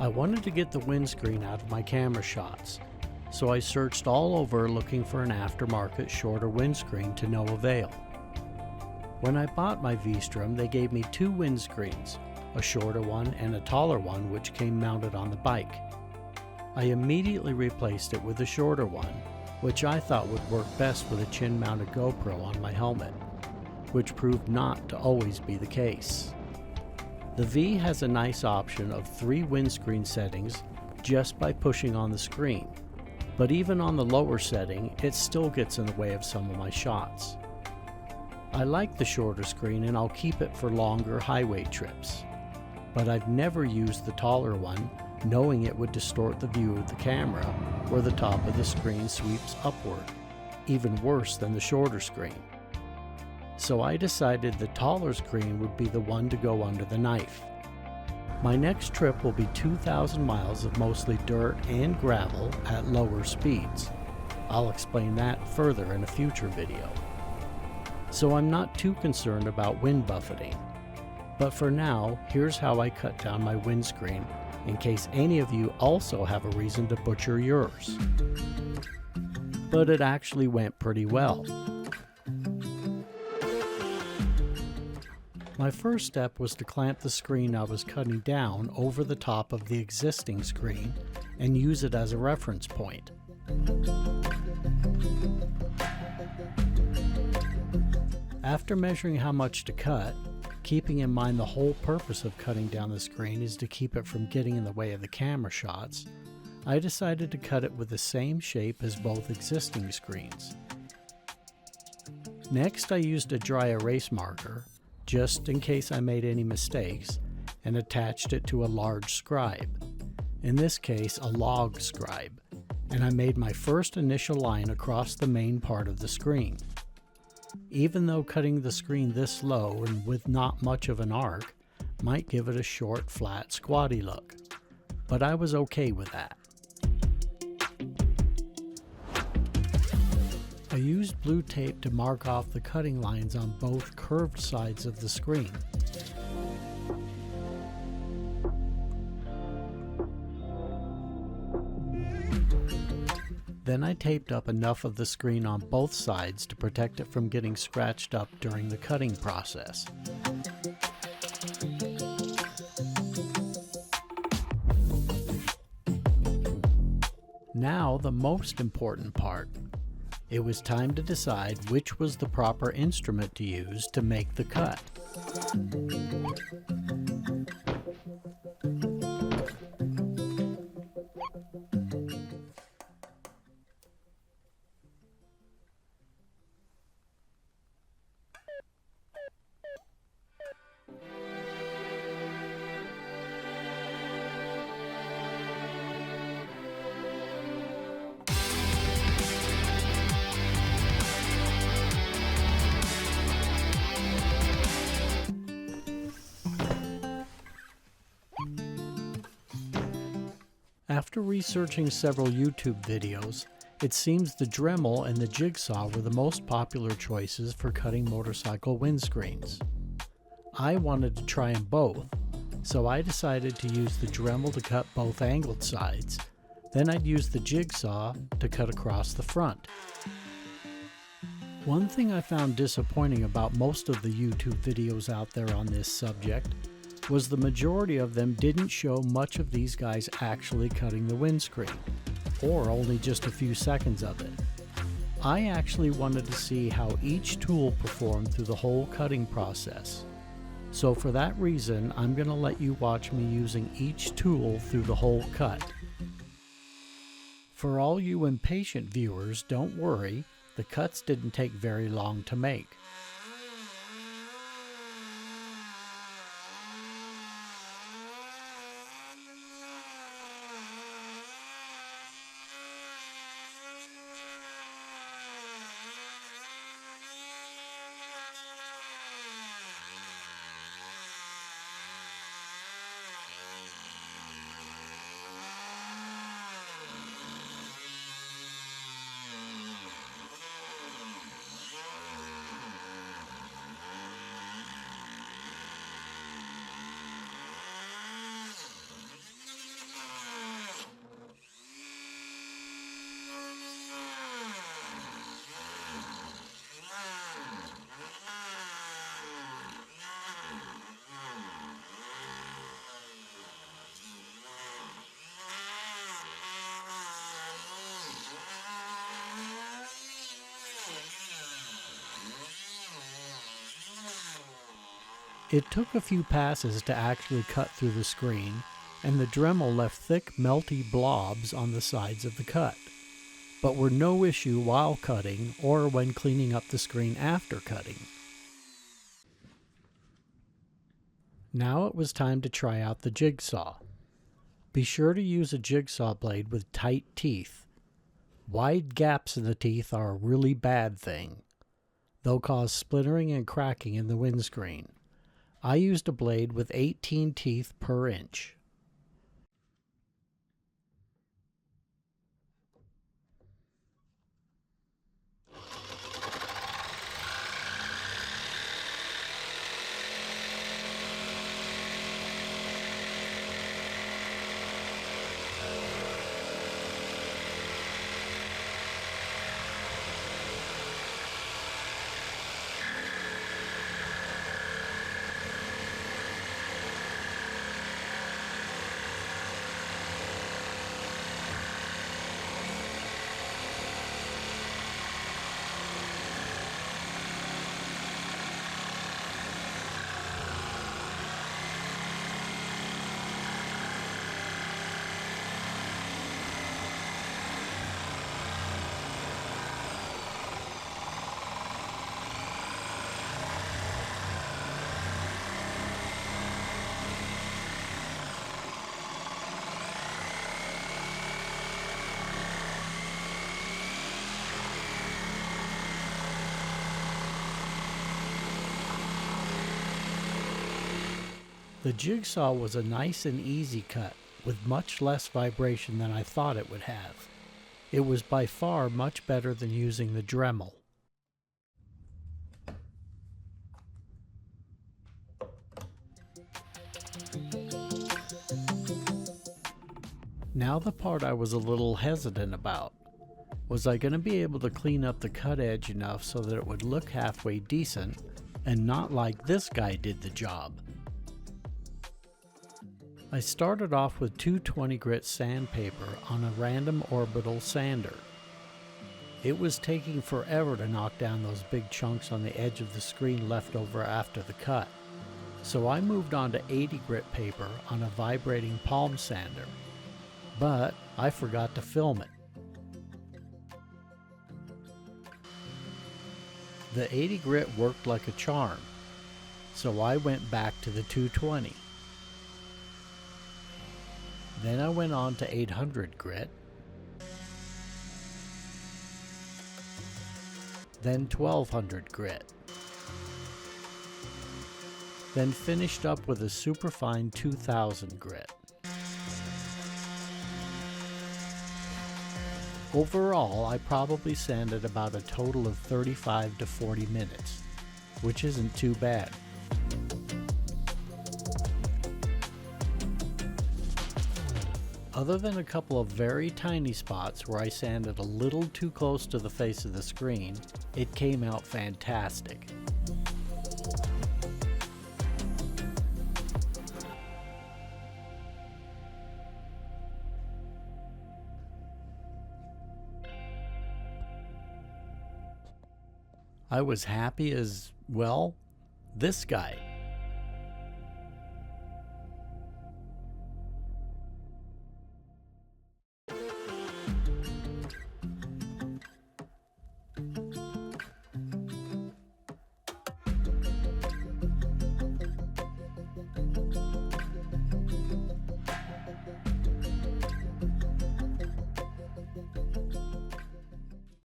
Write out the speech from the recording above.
I wanted to get the windscreen out of my camera shots, so I searched all over looking for an aftermarket shorter windscreen to no avail. When I bought my V-Strom, they gave me two windscreens, a shorter one and a taller one which came mounted on the bike. I immediately replaced it with a shorter one, which I thought would work best with a chin-mounted GoPro on my helmet, which proved not to always be the case. The V has a nice option of 3 windscreen settings just by pushing on the screen, but even on the lower setting, it still gets in the way of some of my shots. I like the shorter screen and I'll keep it for longer highway trips, but I've never used the taller one, knowing it would distort the view of the camera where the top of the screen sweeps upward, even worse than the shorter screen. So I decided the taller screen would be the one to go under the knife. My next trip will be 2,000 miles of mostly dirt and gravel at lower speeds. I'll explain that further in a future video. So I'm not too concerned about wind buffeting. But for now, here's how I cut down my windscreen in case any of you also have a reason to butcher yours. But it actually went pretty well. My first step was to clamp the screen I was cutting down over the top of the existing screen and use it as a reference point. After measuring how much to cut, keeping in mind the whole purpose of cutting down the screen is to keep it from getting in the way of the camera shots, I decided to cut it with the same shape as both existing screens. Next, I used a dry erase marker, just in case I made any mistakes, and attached it to a large scribe, in this case a log scribe, and I made my first initial line across the main part of the screen. Even though cutting the screen this low and with not much of an arc might give it a short, flat, squatty look, but I was okay with that. I used blue tape to mark off the cutting lines on both curved sides of the screen. Then I taped up enough of the screen on both sides to protect it from getting scratched up during the cutting process. Now the most important part. It was time to decide which was the proper instrument to use to make the cut. After researching several YouTube videos, it seems the Dremel and the Jigsaw were the most popular choices for cutting motorcycle windscreens. I wanted to try them both, so I decided to use the Dremel to cut both angled sides. Then I'd use the Jigsaw to cut across the front. One thing I found disappointing about most of the YouTube videos out there on this subject was the majority of them didn't show much of these guys actually cutting the windscreen, or only just a few seconds of it. I actually wanted to see how each tool performed through the whole cutting process. So for that reason, I'm going to let you watch me using each tool through the whole cut. For all you impatient viewers, don't worry, the cuts didn't take very long to make. It took a few passes to actually cut through the screen, and the Dremel left thick, melty blobs on the sides of the cut, but were no issue while cutting or when cleaning up the screen after cutting. Now it was time to try out the jigsaw. Be sure to use a jigsaw blade with tight teeth. Wide gaps in the teeth are a really bad thing. They'll cause splintering and cracking in the windscreen. I used a blade with 18 teeth per inch. The jigsaw was a nice and easy cut, with much less vibration than I thought it would have. It was by far much better than using the Dremel. Now the part I was a little hesitant about. Was I going to be able to clean up the cut edge enough so that it would look halfway decent and not like this guy did the job? I started off with 220 grit sandpaper on a random orbital sander. It was taking forever to knock down those big chunks on the edge of the screen left over after the cut, so I moved on to 80 grit paper on a vibrating palm sander, but I forgot to film it. The 80 grit worked like a charm, so I went back to the 220. Then I went on to 800 grit, then 1200 grit, then finished up with a superfine 2000 grit. Overall, I probably sanded about a total of 35 to 40 minutes, which isn't too bad. Other than a couple of very tiny spots where I sanded a little too close to the face of the screen, it came out fantastic. I was happy as, well, this guy.